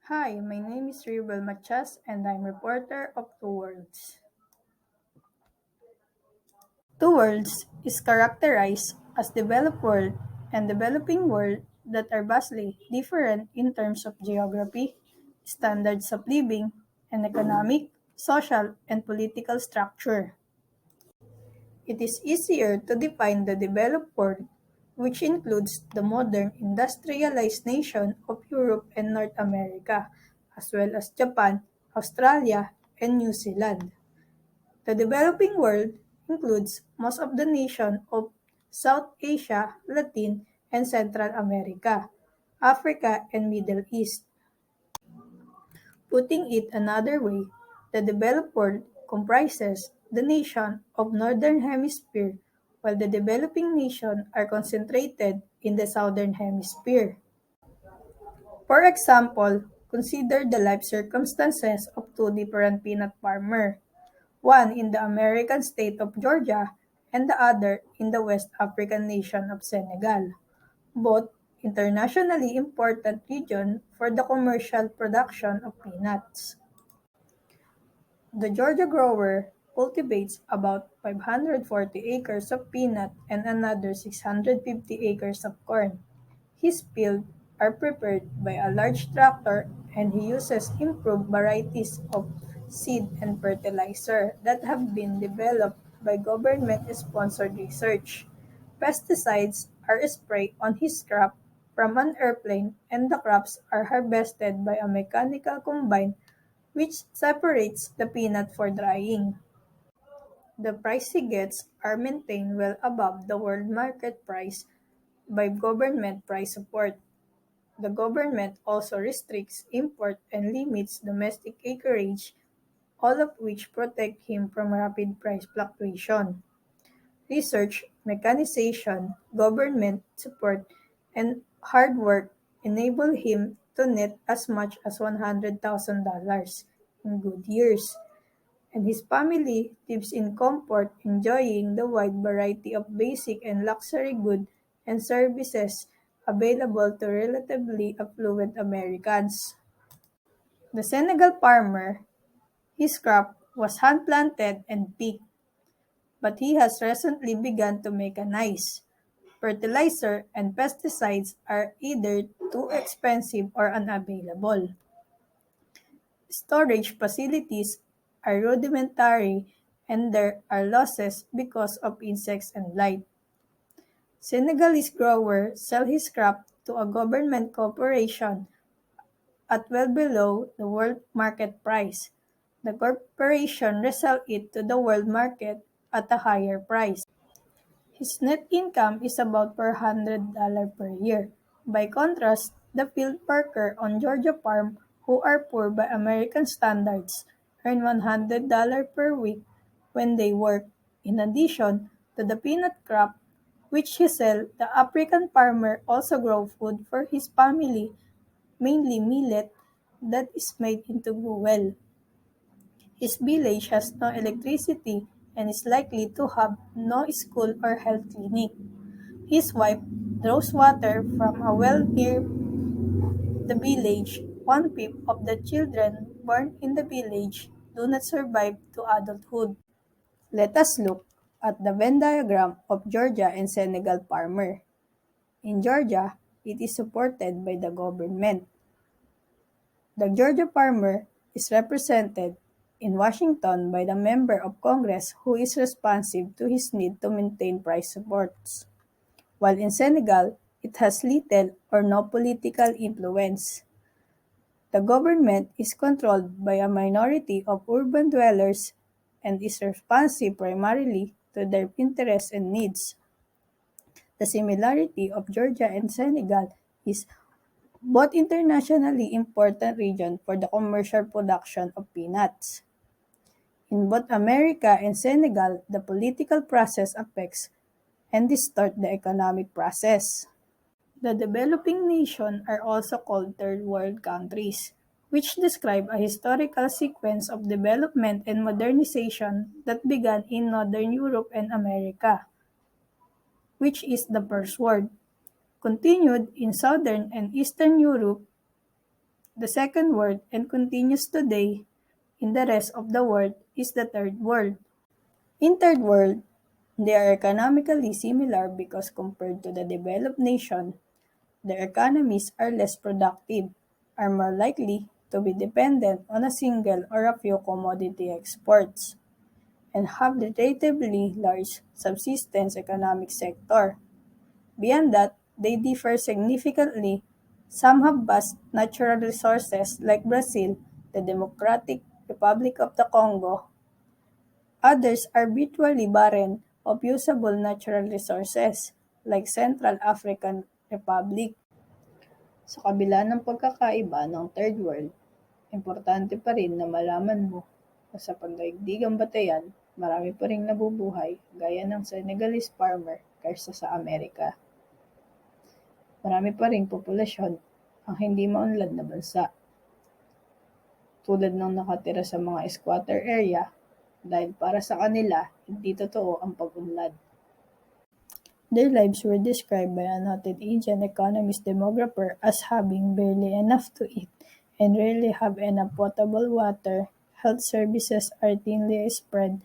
Hi, my name is Ribel Machas and I'm reporter of Two Worlds. Two Worlds is characterized as developed world and developing world that are vastly different in terms of geography, standards of living, and economic, social, and political structure. It is easier to define the developed world, which includes the modern industrialized nation of Europe and North America, as well as Japan, Australia, and New Zealand. The developing world includes most of the nation of South Asia, Latin, and Central America, Africa, and Middle East. Putting it another way, the developed world comprises the nation of Northern Hemisphere, while the developing nations are concentrated in the Southern Hemisphere. For example, consider the life circumstances of two different peanut farmers, one in the American state of Georgia and the other in the West African nation of Senegal, both internationally important regions for the commercial production of peanuts. The Georgia grower cultivates about 540 acres of peanut and another 650 acres of corn. His fields are prepared by a large tractor and he uses improved varieties of seed and fertilizer that have been developed by government-sponsored research. Pesticides are sprayed on his crop from an airplane and the crops are harvested by a mechanical combine which separates the peanut for drying. The price he gets are maintained well above the world market price by government price support. The government also restricts import and limits domestic acreage, all of which protect him from rapid price fluctuation. Research, mechanization, government support, and hard work enable him to net as much as $100,000 in good years, and his family lives in comfort, enjoying the wide variety of basic and luxury goods and services available to relatively affluent Americans. The Senegal farmer, his crop was hand-planted and picked, but he has recently begun to mechanize. Fertilizer and pesticides are either too expensive or unavailable. Storage facilities are rudimentary and there are losses because of insects and blight. Senegalese growers sell his crop to a government corporation at well below the world market price. The corporation resell it to the world market at a higher price. His net income is about $400 per year. By contrast, the field worker on Georgia farm, who are poor by American standards, earn $100 per week when they work. In addition to the peanut crop, which he sells, the African farmer also grows food for his family, mainly millet, that is made into gruel. His village has no electricity and is likely to have no school or health clinic. His wife draws water from a well near the village. One-fifth of the children born in the village do not survive to adulthood. Let us look at the Venn diagram of Georgia and Senegal farmer. In Georgia, it is supported by the government. The Georgia farmer is represented in Washington by the member of Congress who is responsive to his need to maintain price supports, while in Senegal, it has little or no political influence. The government is controlled by a minority of urban dwellers and is responsive primarily to their interests and needs. The similarity of Georgia and Senegal is both internationally important regions for the commercial production of peanuts. In both America and Senegal, the political process affects and distort the economic process. The developing nations are also called third world countries, which describe a historical sequence of development and modernization that began in Northern Europe and America, which is the first world, continued in Southern and Eastern Europe, The second world and continues today in the rest of the world is the third world. In third world, they are economically similar because compared to the developed nation, their economies are less productive, are more likely to be dependent on a single or a few commodity exports, and have relatively large subsistence economic sector. Beyond that, they differ significantly. Some have vast natural resources like Brazil, the Democratic Republic of the Congo. Others are virtually barren of usable natural resources like Central African Republic. Sa kabila ng pagkakaiba ng Third World, importante pa rin na malaman mo na sa pagdaigdigang batayan, marami pa ring nabubuhay gaya ng Senegalese farmer kaysa sa Amerika. Marami pa ring populasyon ang hindi maunlad na bansa, tulad ng nakatira sa mga squatter area dahil para sa kanila hindi totoo ang pag-unlad. Their lives were described by a noted Asian economist demographer as having barely enough to eat and rarely have enough potable water. Health services are thinly spread.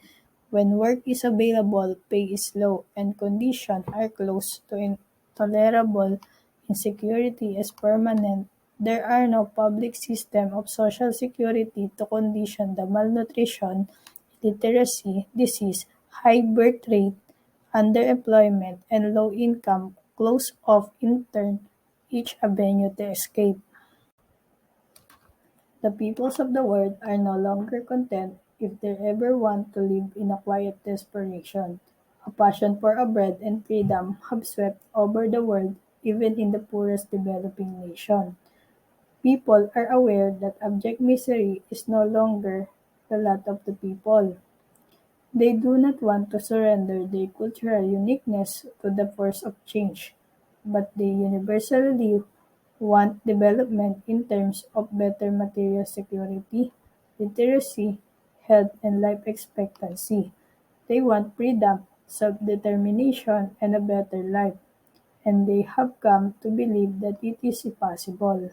When work is available, pay is low, and conditions are close to intolerable. Insecurity is permanent. There are no public system of social security to condition the malnutrition, illiteracy, disease, high birth rate, underemployment, and low income close off in turn each avenue to escape. The peoples of the world are no longer content if they ever want to live in a quiet desperation. A passion for a bread and freedom have swept over the world, even in the poorest developing nation. People are aware that abject misery is no longer the lot of the people. They do not want to surrender their cultural uniqueness to the force of change, but they universally want development in terms of better material security, literacy, health, and life expectancy. They want freedom, self-determination, and a better life, and they have come to believe that it is possible.